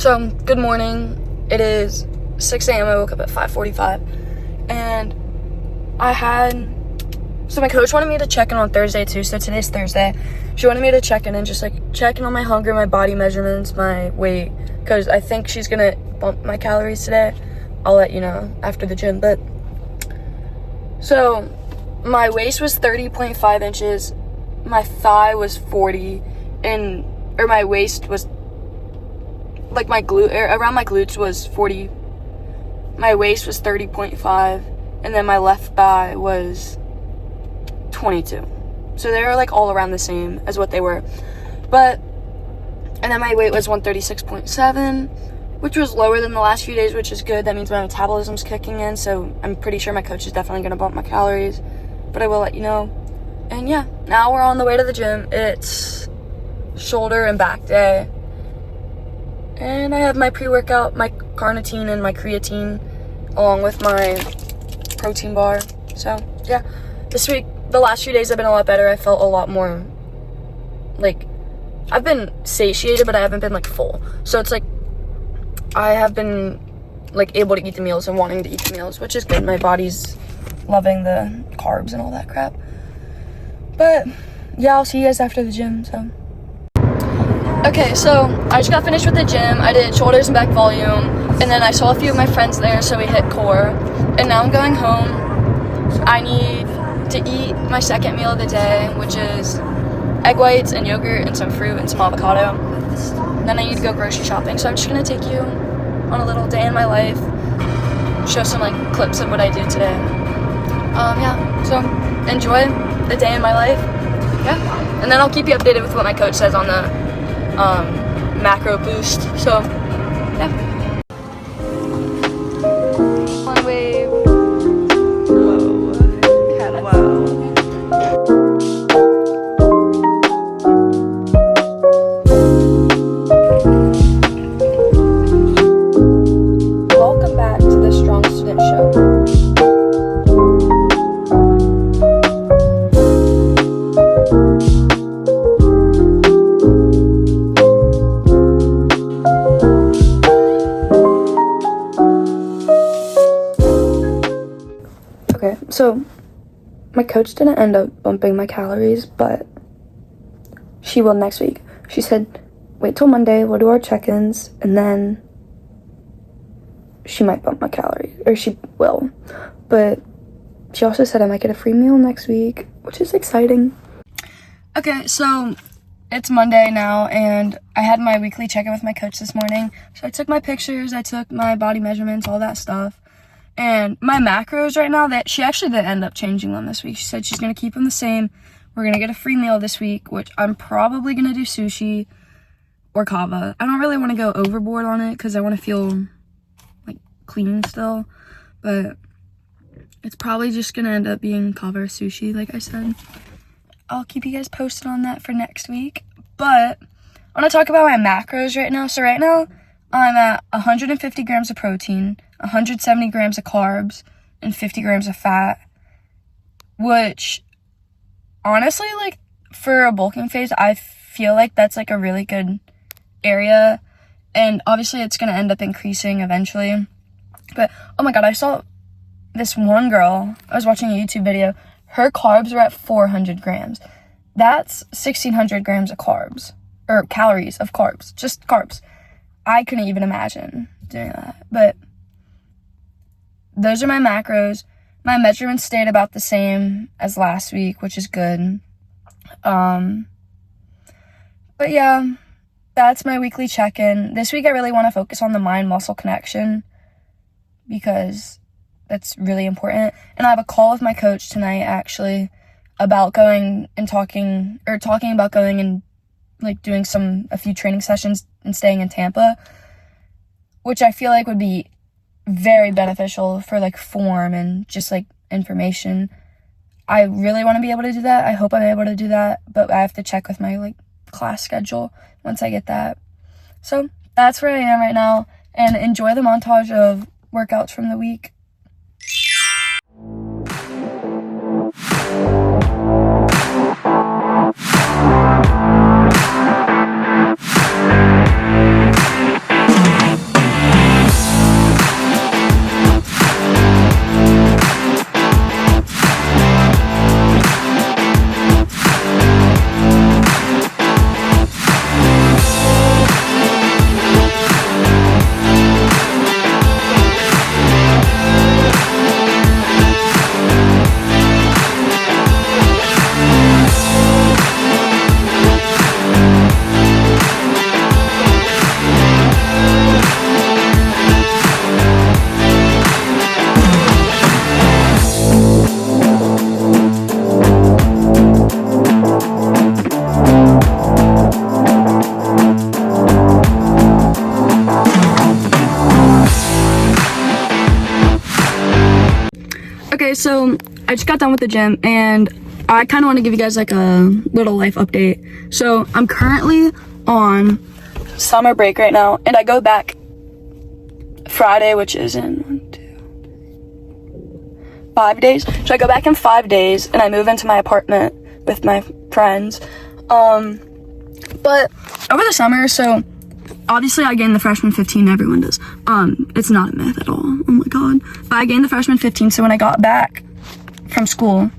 So, good morning. It is 6 a.m. I woke up at 5:45, and so my coach wanted me to check in on Thursday too, so today's Thursday. She wanted me to check in and just, check in on my hunger, my body measurements, my weight, because I think she's gonna bump my calories today. I'll let you know after the gym, but, so, my waist was 30.5 inches, my thigh was 40, or my waist was, around my glutes was 40, my waist was 30.5, and then my left thigh was 22. So they were, all around the same as what they were. And then my weight was 136.7, which was lower than the last few days, which is good. That means my metabolism's kicking in, so I'm pretty sure my coach is definitely going to bump my calories, but I will let you know. And yeah, now we're on the way to the gym. It's shoulder and back day, and I have my pre-workout, my carnitine and my creatine, along with my protein bar. So yeah, this week, the last few days have been a lot better. I felt a lot more, I've been satiated, but I haven't been, full. So it's, I have been, able to eat the meals and wanting to eat the meals, which is good. My body's loving the carbs and all that crap. But, yeah, I'll see you guys after the gym, so. Okay, so I just got finished with the gym. I did shoulders and back volume, and then I saw a few of my friends there, so we hit core. And now I'm going home. I need to eat my second meal of the day, which is egg whites and yogurt and some fruit and some avocado. Then I need to go grocery shopping. So I'm just gonna take you on a little day in my life, show some clips of what I do today. Yeah, so enjoy the day in my life. Yeah, and then I'll keep you updated with what my coach says on the macro boost. So yeah. One wave. Welcome back to the Strong Student Show. Okay, so my coach didn't end up bumping my calories, but she will next week. She said, wait till Monday, we'll do our check-ins, and then she might bump my calories, or she will. But she also said I might get a free meal next week, which is exciting. Okay, so it's Monday now, and I had my weekly check-in with my coach this morning. So I took my pictures, I took my body measurements, all that stuff. And my macros right now, she actually did end up changing them this week. She said she's going to keep them the same. We're going to get a free meal this week, which I'm probably going to do sushi or kava. I don't really want to go overboard on it because I want to feel clean still, but it's probably just going to end up being kava or sushi, like I said. I'll keep you guys posted on that for next week. But I want to talk about my macros right now. So right now, I'm at 150 grams of protein, 170 grams of carbs, and 50 grams of fat, which, honestly, for a bulking phase, I feel like that's, a really good area, and obviously it's going to end up increasing eventually, but, oh my god, I saw this one girl, I was watching a YouTube video, her carbs were at 400 grams. That's 1,600 grams of carbs, or calories of carbs, just carbs. I couldn't even imagine doing that, but those are my macros. My measurements stayed about the same as last week, which is good. But yeah, that's my weekly check-in. This week I really want to focus on the mind-muscle connection because that's really important. And I have a call with my coach tonight, actually, about talking about going and doing a few training sessions and staying in Tampa, which I feel like would be very beneficial for form and just information. I really want to be able to do that. I hope I'm able to do that, but I have to check with my class schedule once I get that. So that's where I am right now, and enjoy the montage of workouts from the week. Okay, so I just got done with the gym and I kind of want to give you guys like a little life update. So I'm currently on summer break right now and I go back Friday, which is in 5 days. So I go back in 5 days and I move into my apartment with my friends. But over the summer, so obviously I gained the freshman 15, everyone does. It's not a myth at all, oh my god. But I gained the freshman 15, so when I got back from school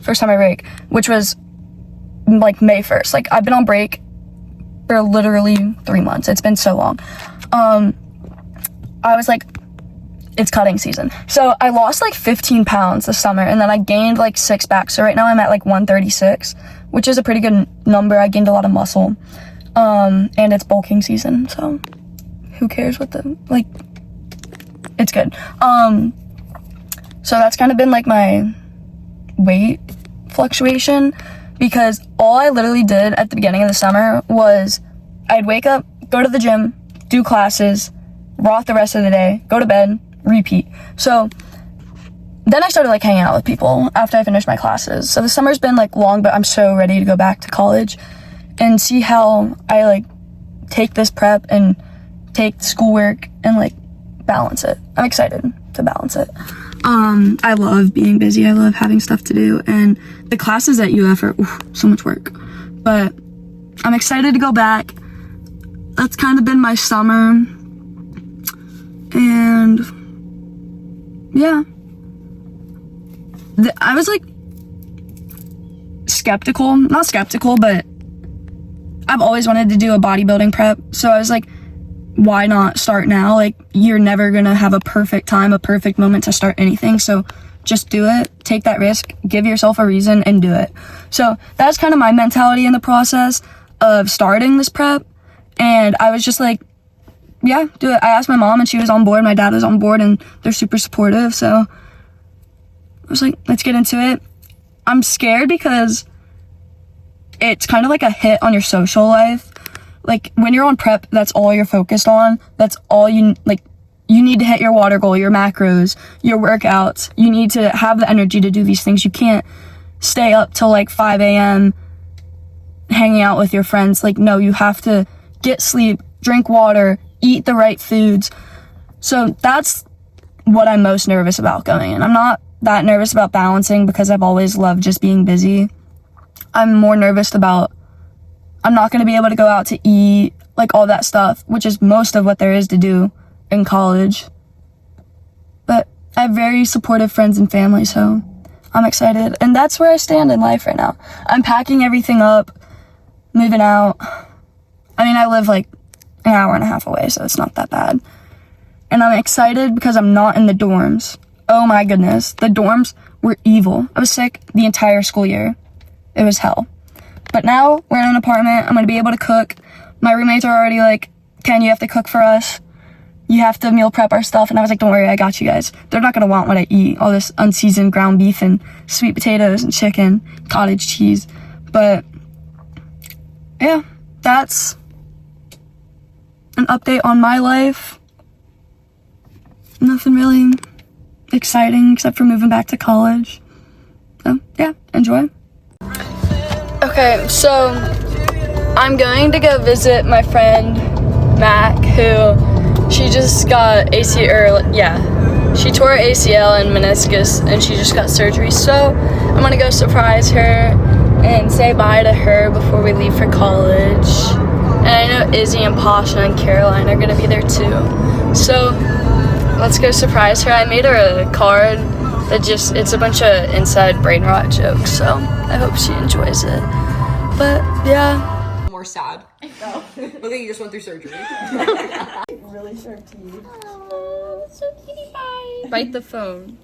for summer break, which was like May 1st, like I've been on break for literally 3 months. It's been so long. I was like, it's cutting season. So I lost like 15 pounds this summer and then I gained like 6 back. So right now I'm at like 136, which is a pretty good number. I gained a lot of muscle. And it's bulking season, so who cares what the, like, it's good. So that's kind of been like my weight fluctuation because all I literally did at the beginning of the summer was I'd wake up, go to the gym, do classes, rot the rest of the day, go to bed, repeat. So then I started like hanging out with people after I finished my classes. So the summer's been like long, but I'm so ready to go back to college and see how I like take this prep and take schoolwork and like balance it. I'm excited to balance it. I love being busy. I love having stuff to do, and the classes at UF are so much work, but I'm excited to go back. That's kind of been my summer, and yeah, I was like not skeptical, but I've always wanted to do a bodybuilding prep, so I was like, why not start now? Like, you're never gonna have a perfect time, a perfect moment to start anything, so just do it, take that risk, give yourself a reason, and do it. So that's kind of my mentality in the process of starting this prep, and I was just like, yeah, do it. I asked my mom and she was on board, my dad was on board, and they're super supportive, so I was like, let's get into it. I'm scared because it's kind of like a hit on your social life. Like, when you're on prep, that's all you're focused on. That's all you, like, you need to hit your water goal, your macros, your workouts. You need to have the energy to do these things. You can't stay up till like 5 a.m. hanging out with your friends. Like, no, you have to get sleep, drink water, eat the right foods. So that's what I'm most nervous about going in. I'm not that nervous about balancing because I've always loved just being busy. I'm more nervous about I'm not going to be able to go out to eat, like all that stuff, which is most of what there is to do in college. But I have very supportive friends and family, so I'm excited. And that's where I stand in life right now. I'm packing everything up, moving out. I mean, I live like an hour and a half away, so it's not that bad. And I'm excited because I'm not in the dorms. Oh my goodness, the dorms were evil. I was sick the entire school year. It was hell. But now we're in an apartment. I'm going to be able to cook. My roommates are already like, Ken, you have to cook for us. You have to meal prep our stuff. And I was like, don't worry, I got you guys. They're not going to want what I eat. All this unseasoned ground beef and sweet potatoes and chicken, cottage cheese. But yeah, that's an update on my life. Nothing really exciting except for moving back to college. So yeah, enjoy. Okay, so I'm going to go visit my friend Mac, who she just got she tore her ACL and meniscus and she just got surgery. So I'm gonna go surprise her and say bye to her before we leave for college. And I know Izzy and Pasha and Caroline are gonna be there too. So let's go surprise her. I made her a card that it's a bunch of inside brain rot jokes, so I hope she enjoys it. But yeah. More sad. No. Look like you just went through surgery. Really sharp teeth. Oh, so cutie pie. Bite the phone.